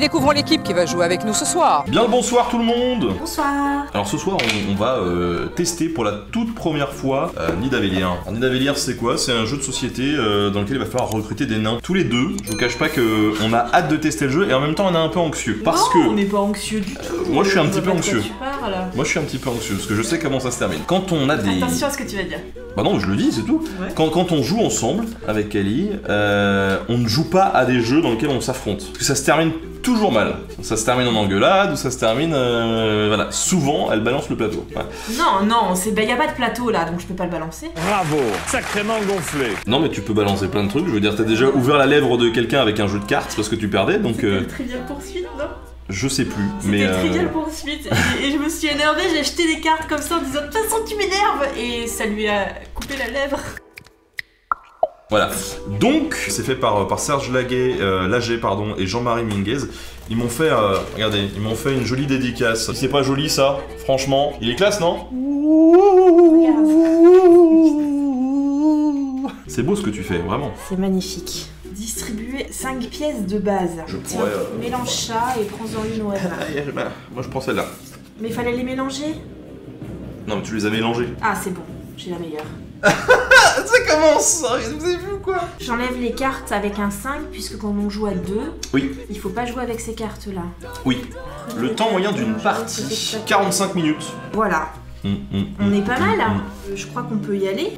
Découvrons l'équipe qui va jouer avec nous ce soir. Bien le bonsoir tout le monde. Bonsoir. Alors ce soir on va tester pour la toute première fois Nidavellir. Alors Nidavellir c'est quoi? C'est un jeu de société dans lequel il va falloir recruter des nains. Tous les deux, je vous cache pas qu'on a hâte de tester le jeu et en même temps on est un peu anxieux. Parce que... on n'est pas anxieux du tout. Moi je suis un petit peu anxieux. Moi je suis un petit peu anxieux parce que je sais comment ça se termine. Quand on a des... Attention à ce que tu vas dire. Bah non, je le dis, c'est tout. Ouais. Quand on joue ensemble avec Kali, on ne joue pas à des jeux dans lesquels on s'affronte. Parce que ça se termine toujours mal. Ça se termine en engueulade ou ça se termine... voilà. Souvent, elle balance le plateau. Ouais. Non, y a pas de plateau là, donc je peux pas le balancer. Bravo, sacrément gonflé. Non mais tu peux balancer plein de trucs, je veux dire, t'as déjà ouvert la lèvre de quelqu'un avec un jeu de cartes parce que tu perdais, donc... C'était le Trivial Poursuite, non? Je sais plus, C'était mais... Trivial Poursuite, et je me suis énervée, j'ai jeté les cartes comme ça en disant « De toute façon tu m'énerves !» Et ça lui a coupé la lèvre. Voilà, donc c'est fait par Serge Lager et Jean-Marie Minguez. Ils m'ont fait, regardez, ils m'ont fait une jolie dédicace. C'est pas joli ça, franchement. Il est classe, non? C'est beau ce que tu fais, vraiment. C'est magnifique. Distribuer 5 pièces de base. Je Tiens, pourrais... mélange ça et prends-en une au hasard. Moi je prends celle-là. Mais il fallait les mélanger? Non mais tu les as mélangés. Ah c'est bon, j'ai la meilleure. Ça commence, vous avez vu ou quoi? J'enlève les cartes avec un 5 puisque quand on joue à 2, oui. Il faut pas jouer avec ces cartes là. Oui. Le temps moyen d'une partie, 45 minutes. Voilà. On est pas mal hein. Je crois qu'on peut y aller.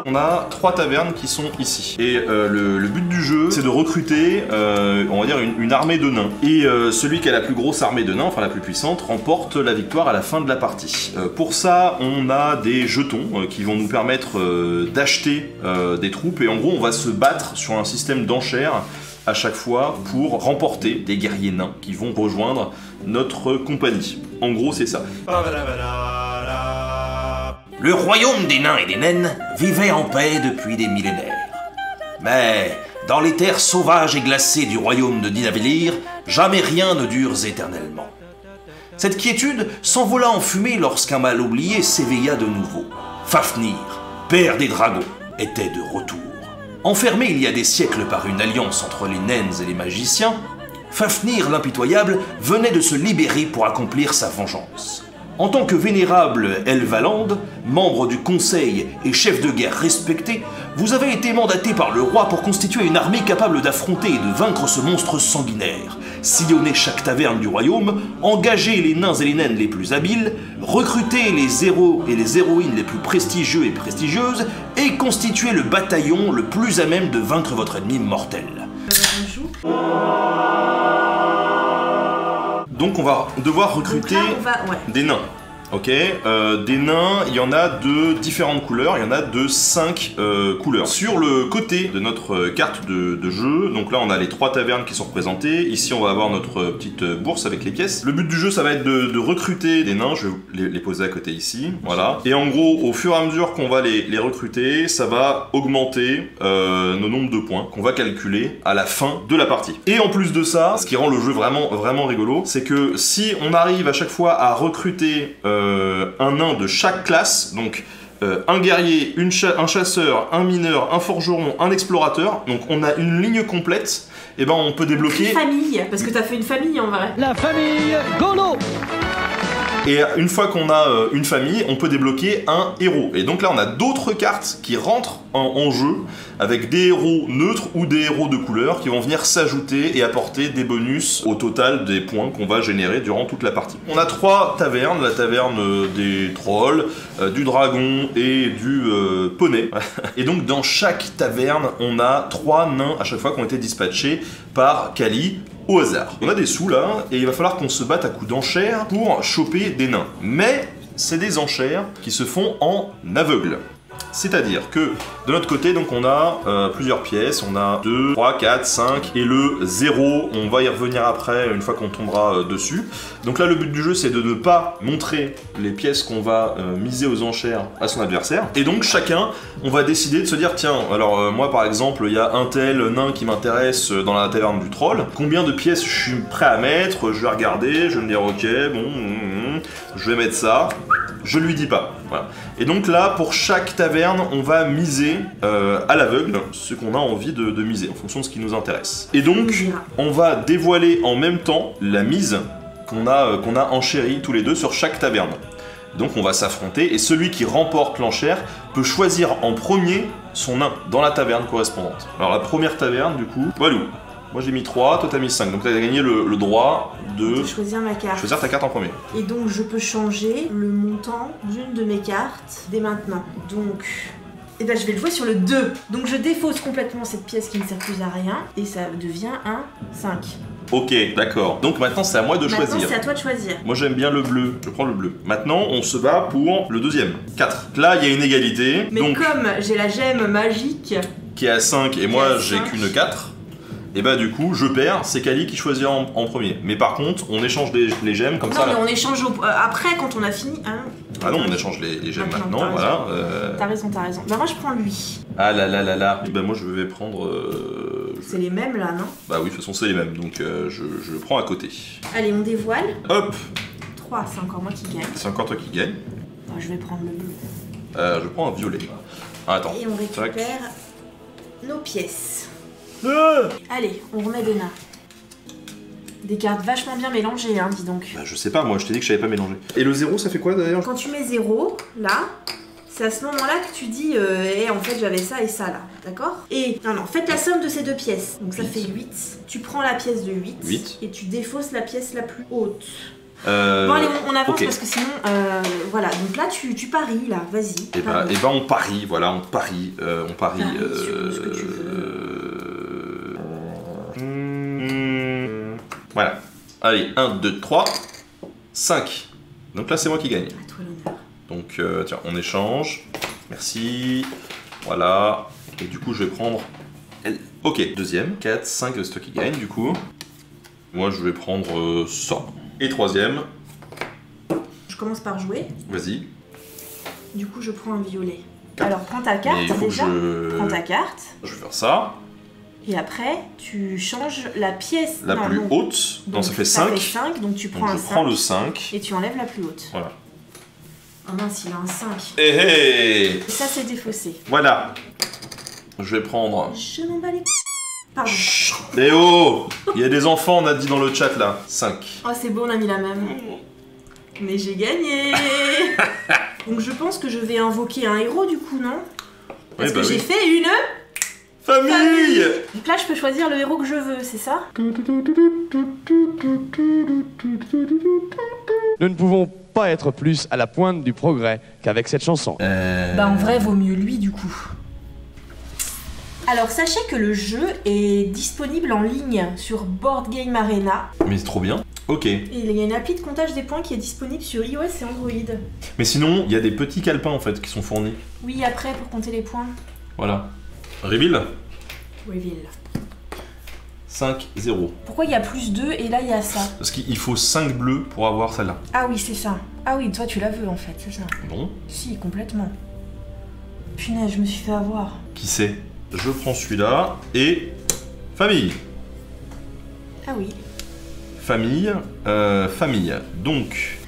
On a 3 tavernes qui sont ici. Et le but du jeu, c'est de recruter, on va dire, une armée de nains. Et celui qui a la plus grosse armée de nains, enfin la plus puissante, remporte la victoire à la fin de la partie. Pour ça, on a des jetons qui vont nous permettre d'acheter des troupes. Et en gros, on va se battre sur un système d'enchères à chaque fois pour remporter des guerriers nains qui vont rejoindre notre compagnie. En gros, c'est ça. Le royaume des nains et des naines vivait en paix depuis des millénaires. Mais dans les terres sauvages et glacées du royaume de Nidavellir, jamais rien ne dure éternellement. Cette quiétude s'envola en fumée lorsqu'un mal oublié s'éveilla de nouveau. Fafnir, père des dragons, était de retour. Enfermé il y a des siècles par une alliance entre les naines et les magiciens, Fafnir l'impitoyable venait de se libérer pour accomplir sa vengeance. En tant que vénérable Elvaland, membre du conseil et chef de guerre respecté, vous avez été mandaté par le roi pour constituer une armée capable d'affronter et de vaincre ce monstre sanguinaire, sillonner chaque taverne du royaume, engager les nains et les naines les plus habiles, recruter les héros et les héroïnes les plus prestigieux et prestigieuses, et constituer le bataillon le plus à même de vaincre votre ennemi mortel. Donc on va devoir recruter des nains. Ok, des nains, il y en a de différentes couleurs, il y en a de 5 couleurs. Sur le côté de notre carte de jeu, donc là on a les 3 tavernes qui sont représentées, ici on va avoir notre petite bourse avec les pièces. Le but du jeu ça va être de recruter des nains, je vais les poser à côté ici, voilà. Et en gros, au fur et à mesure qu'on va les recruter, ça va augmenter nos nombres de points qu'on va calculer à la fin de la partie. Et en plus de ça, ce qui rend le jeu vraiment rigolo, c'est que si on arrive à chaque fois à recruter un nain de chaque classe, donc un guerrier, un chasseur, un mineur, un forgeron, un explorateur, donc on a une ligne complète, et ben on peut débloquer... Une famille, parce que t'as fait une famille en vrai. La famille Golo. Et une fois qu'on a une famille, on peut débloquer un héros. Et donc là, on a d'autres cartes qui rentrent en jeu, avec des héros neutres ou des héros de couleur qui vont venir s'ajouter et apporter des bonus au total des points qu'on va générer durant toute la partie. On a 3 tavernes, la taverne des trolls, du dragon et du poney. Et donc dans chaque taverne, on a 3 nains à chaque fois qui ont été dispatchés par Kali, au hasard. On a des sous là, et il va falloir qu'on se batte à coups d'enchères pour choper des nains. Mais c'est des enchères qui se font en aveugle. C'est-à-dire que de notre côté, donc on a plusieurs pièces, on a 2, 3, 4, 5 et le 0, on va y revenir après une fois qu'on tombera dessus. Donc là le but du jeu c'est de ne pas montrer les pièces qu'on va miser aux enchères à son adversaire. Et donc chacun, on va décider de se dire tiens, alors moi par exemple il y a un tel nain qui m'intéresse dans la taverne du troll, combien de pièces je suis prêt à mettre, je vais regarder, je vais me dire ok, bon, je vais mettre ça. Je lui dis pas. Voilà. Et donc là, pour chaque taverne, on va miser à l'aveugle ce qu'on a envie de miser, en fonction de ce qui nous intéresse. Et donc, on va dévoiler en même temps la mise qu'on a enchérie tous les deux sur chaque taverne. Donc on va s'affronter, et celui qui remporte l'enchère peut choisir en premier son nain dans la taverne correspondante. Alors la première taverne, du coup, Walou. Moi j'ai mis 3, toi t'as mis 5, donc t'as gagné le droit de choisir ma carte. Choisir ta carte en premier. Et donc je peux changer le montant d'une de mes cartes dès maintenant. Donc, eh ben, je vais le jouer sur le 2. Donc je défausse complètement cette pièce qui ne sert plus à rien, et ça devient un 5. Ok, d'accord. Donc maintenant c'est à moi de choisir. Maintenant c'est à toi de choisir. Moi j'aime bien le bleu, je prends le bleu. Maintenant on se bat pour le deuxième, 4. Là il y a une égalité. Mais donc, comme j'ai la gemme magique qui est à 5 et moi j'ai qu'une 4, et bah du coup je perds, c'est Kali qui choisit en premier. Mais par contre on échange les gemmes comme ça. Non mais là. on échange après quand on a fini. Ah non, on échange les gemmes maintenant, voilà. T'as raison. Bah moi je prends lui. Ah là là là là. Bah moi je vais prendre... C'est les mêmes là, non? Bah oui, de toute façon c'est les mêmes, donc je le prends à côté. Allez, on dévoile. Hop. 3, c'est encore moi qui gagne. C'est encore toi qui gagne. Je vais prendre le bleu. Je prends un violet. Ah, attends. Et on récupère nos pièces. Ah Allez, on remet des nains. Des cartes vachement bien mélangées, hein, dis donc. Bah je sais pas, moi je t'ai dit que je savais pas mélanger. Et le 0 ça fait quoi d'ailleurs? Quand tu mets 0, là, c'est à ce moment-là que tu dis en fait j'avais ça et ça là, d'accord? Et non, faites la somme de ces deux pièces. Donc ça 8. fait 8. Tu prends la pièce de 8, et tu défausses la pièce la plus haute. Bon allez, on avance okay. Parce que sinon, voilà, donc là tu paries là, vas-y. Et bah on parie, voilà, on parie. Parie sur ce que tu veux. Voilà. Allez, 1, 2, 3, 5. Donc là c'est moi qui gagne. À toi l'honneur. Donc tiens, on échange. Merci. Voilà. Et du coup je vais prendre elle. Ok, deuxième, 4, 5, c'est toi qui gagne du coup. Moi je vais prendre ça. Et troisième. Je commence par jouer. Vas-y. Du coup je prends un violet. Alors prends ta carte déjà. Prends ta carte. Je vais faire ça. Et après, tu changes la pièce la plus haute. Donc ça fait 5. Ça fait 5, donc tu prends un 5. Je prends le 5. Et tu enlèves la plus haute. Voilà. Oh mince, il a un 5. Et ça, c'est défaussé. Voilà. Je vais prendre... Je m'en bats les... Pardon. Eh oh, il y a des enfants, on a dit dans le chat là. 5. Oh, c'est beau, on a mis la même. Mais j'ai gagné. Donc je pense que je vais invoquer un héros du coup, non? Parce que j'ai fait une... Famille. Donc là, je peux choisir le héros que je veux, c'est ça? Nous ne pouvons pas être plus à la pointe du progrès qu'avec cette chanson. Bah en vrai, vaut mieux lui du coup. Alors sachez que le jeu est disponible en ligne sur Board Game Arena. Mais c'est trop bien. Ok. Et il y a une appli de comptage des points qui est disponible sur iOS et Android. Mais sinon, il y a des petits calepins en fait qui sont fournis. Oui, après pour compter les points. Voilà. Reveal. Reveal. 5, 0. Pourquoi il y a plus 2 et là il y a ça? Parce qu'il faut 5 bleus pour avoir celle-là. Ah oui, c'est ça. Ah oui, toi tu la veux en fait, c'est ça. Non. Si, complètement. Punaise, je me suis fait avoir. Qui c'est? Je prends celui-là et... Famille. Ah oui. Famille. Famille. Donc...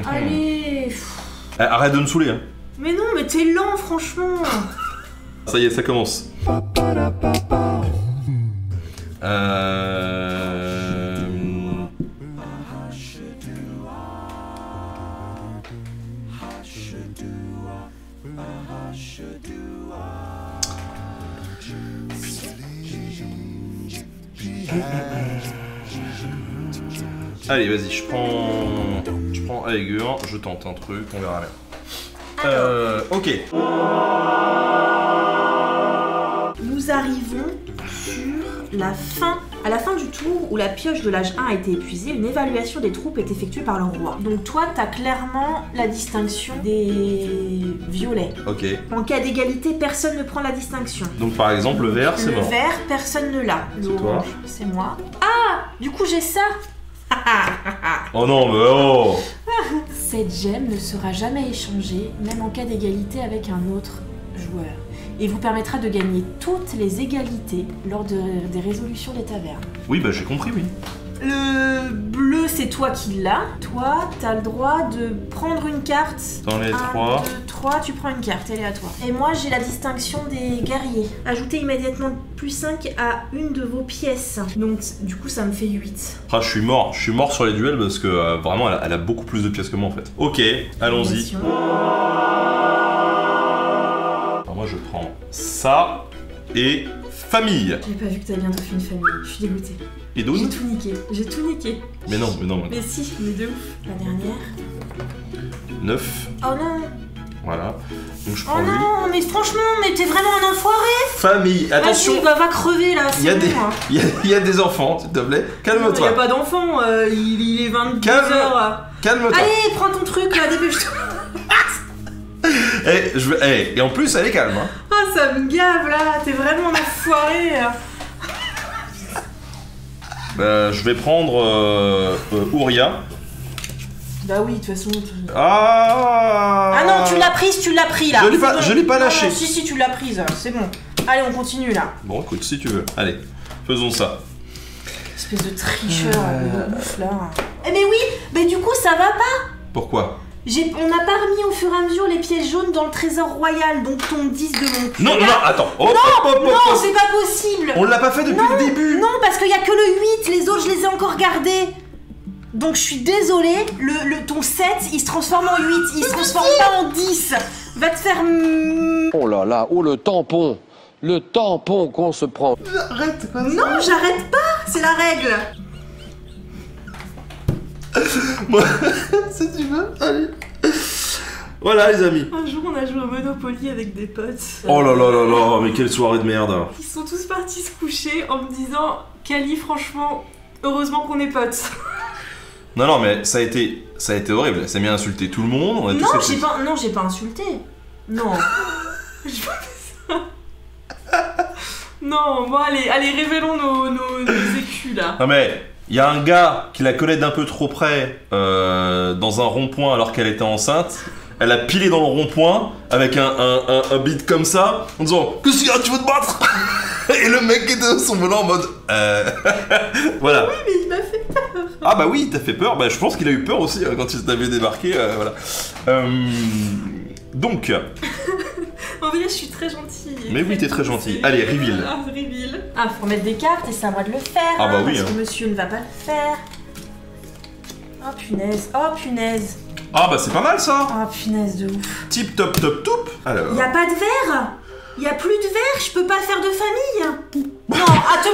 Allez. Arrête de me saouler, hein. Mais non, mais t'es lent, franchement. Ça y est, ça commence. Allez, vas-y, je prends Aegur, je tente un truc, on verra bien. Ok. Nous arrivons sur la fin. À la fin du tour où la pioche de l'âge 1 a été épuisée, une évaluation des troupes est effectuée par le roi. Donc toi, t'as clairement la distinction des violets. Ok. En cas d'égalité, personne ne prend la distinction. Donc par exemple, le vert, c'est mort. Le vert, personne ne l'a. C'est toi. C'est moi. Ah! Du coup, j'ai ça. Oh non, mais oh! Cette gemme ne sera jamais échangée, même en cas d'égalité avec un autre joueur, et vous permettra de gagner toutes les égalités lors des résolutions des tavernes. Oui, bah j'ai compris, oui. Le bleu, c'est toi qui l'as. Toi, t'as le droit de prendre une carte. Dans les 1, 3. 2, 3, tu prends une carte, elle est à toi. Et moi, j'ai la distinction des guerriers. Ajoutez immédiatement plus 5 à une de vos pièces. Donc, du coup, ça me fait 8. Ah, je suis mort sur les duels parce que vraiment, elle a beaucoup plus de pièces que moi en fait. Ok, allons-y. Alors moi, je prends ça et famille. J'ai pas vu que t'as bientôt fait une famille. Je suis dégoûtée. Et J'ai 12. tout niqué. J'ai tout niqué. Mais non. Mais si, mais de ouf. La dernière. 9. Oh non. Voilà. Donc je Oh prends lui. non, mais franchement, mais t'es vraiment un enfoiré. Famille, attention. Vas-y, va crever là. Il y a c'est des, bon, hein. il y a des enfants, s'il te plaît. Il y Calme-toi. a pas d'enfant, il est 22h. Calme-toi. Allez, prends ton truc là, dépêche-toi. Et en plus, elle est calme. Hein. Oh, ça me gave là, t'es vraiment un enfoiré. Je vais prendre Ouria. Bah oui, de toute façon. Ah non, tu l'as prise là. Je l'ai pas Non, lâché. non, si, tu l'as prise, c'est bon. Allez, on continue là. Bon, écoute, si tu veux. Allez, faisons ça. Espèce de tricheur de ouf là. Eh mais oui, mais du coup ça va pas. Pourquoi? On n'a pas remis au fur et à mesure les pièces jaunes dans le trésor royal, donc ton 10 de mon cul. Non, attends. Non, c'est pas possible. On l'a pas fait depuis le début. Non, parce qu'il y a que le 8, les autres je les ai encore gardés. Donc je suis désolée, ton 7 il se transforme en 8, il se transforme pas en 10. Va te faire... Oh là là, oh le tampon qu'on se prend. Arrête. Non, j'arrête pas, c'est la règle. Moi, si tu veux, allez. Voilà les amis. Un jour on a joué au Monopoly avec des potes. Oh là là là là, mais quelle soirée de merde. Ils sont tous partis se coucher en me disant Kali, franchement, heureusement qu'on est potes. Non, mais ça a été horrible. Elle s'est mis à insulter tout le monde. On a tous été... Non, j'ai pas insulté. Non. J'ai pas fait ça. Non, bon, allez, révélons nos écus là. Non, mais il y a un gars qui la collait d'un peu trop près dans un rond-point alors qu'elle était enceinte. Elle a pilé dans le rond-point avec un beat comme ça en disant qu'est-ce qu'il y a, tu veux te battre? Et le mec était dans son volant en mode voilà. Oui, mais il m'a fait peur. Ah bah oui, t'as fait peur. Bah je pense qu'il a eu peur aussi quand il t'avait débarqué. Voilà. Donc. En vrai, je suis très gentille. Mais oui, t'es très gentille. Allez, reveal. Ah, reveal. Ah, faut mettre des cartes et c'est à moi de le faire. Ah bah oui. Parce que monsieur ne va pas le faire. Oh punaise, Ah bah c'est pas mal ça. Oh punaise de ouf. Tip top top top. Alors. Y a pas de verre. Y a plus de verre, je peux pas faire de famille. Non, te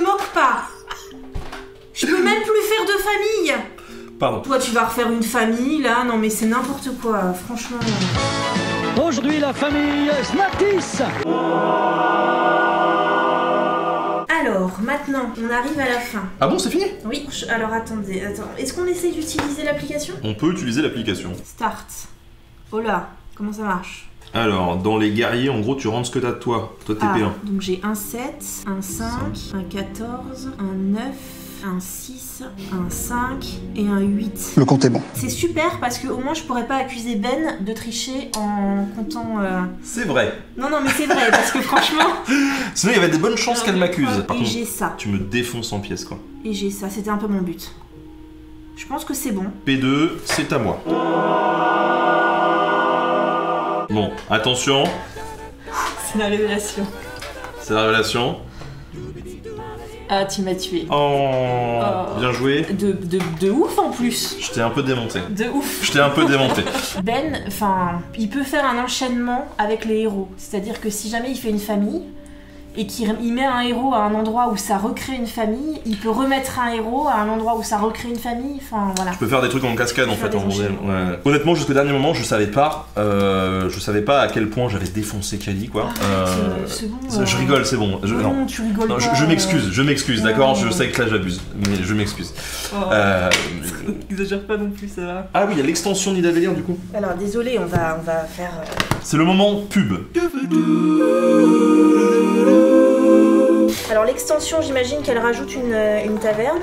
moque pas. Je peux même plus faire de famille. Pardon. Toi, tu vas refaire une famille, là. Non, mais c'est n'importe quoi, franchement. Aujourd'hui, la famille Snaptis. Alors, maintenant, on arrive à la fin. Ah bon, c'est fini? Oui, alors attendez. Est-ce qu'on essaye d'utiliser l'application? On peut utiliser l'application. Start. Oh là, comment ça marche? Alors, dans les guerriers, en gros, tu rentres ce que t'as de toi. Toi, t'es P1. Donc j'ai un 7, un 5, un 14, un 9, un 6, un 5 et un 8. Le compte est bon. C'est super parce que au moins je pourrais pas accuser Ben de tricher en comptant... C'est vrai. Non, mais c'est vrai parce que franchement... Sinon, il y avait des bonnes chances qu'elle m'accuse. Par Et contre, j'ai ça. tu me défonces en pièces, quoi. Et j'ai ça, c'était un peu mon but. Je pense que c'est bon. P2, c'est à moi. Bon, attention. C'est la révélation. C'est la révélation. Ah, tu m'as tué. Oh, bien joué. De ouf en plus. Je t'ai un peu démonté. De ouf. Je t'ai un peu démonté. Ben, enfin, il peut faire un enchaînement avec les héros. C'est-à-dire que si jamais il fait une famille et qu'il met un héros à un endroit où ça recrée une famille, il peut remettre un héros à un endroit où ça recrée une famille. Enfin, voilà. Je peux faire des trucs en cascade en Faire fait. des enchaînements. Ouais. Honnêtement, jusqu'au dernier moment, je savais pas à quel point j'avais défoncé Kali, quoi. C'est bon. Je rigole, c'est bon. Non, tu rigoles Non, pas. je m'excuse, Ouais. d'accord. Je sais que là j'abuse, mais je m'excuse. Exagère pas non plus, ça va. Ah oui, il y a l'extension Nidavellir du coup. Alors, désolé, on va faire... C'est le moment pub. Alors, l'extension, j'imagine qu'elle rajoute une taverne.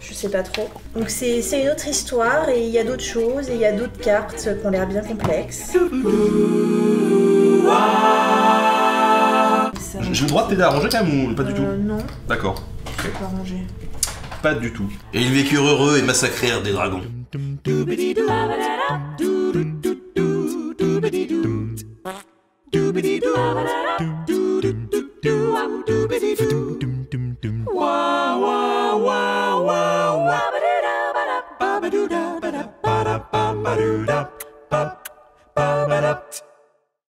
Je sais pas trop. Donc, c'est une autre histoire et il y a d'autres choses et il y a d'autres cartes qui ont l'air bien complexes. J'ai le droit de t'aider à ranger quand même ou pas du tout? Non. D'accord. C'est pas rangé. Pas du tout. Et ils vécurent heureux et massacrèrent des dragons. Wah wah wah wah wah ba ba doo da ba da ba da ba ba doo da ba ba ba da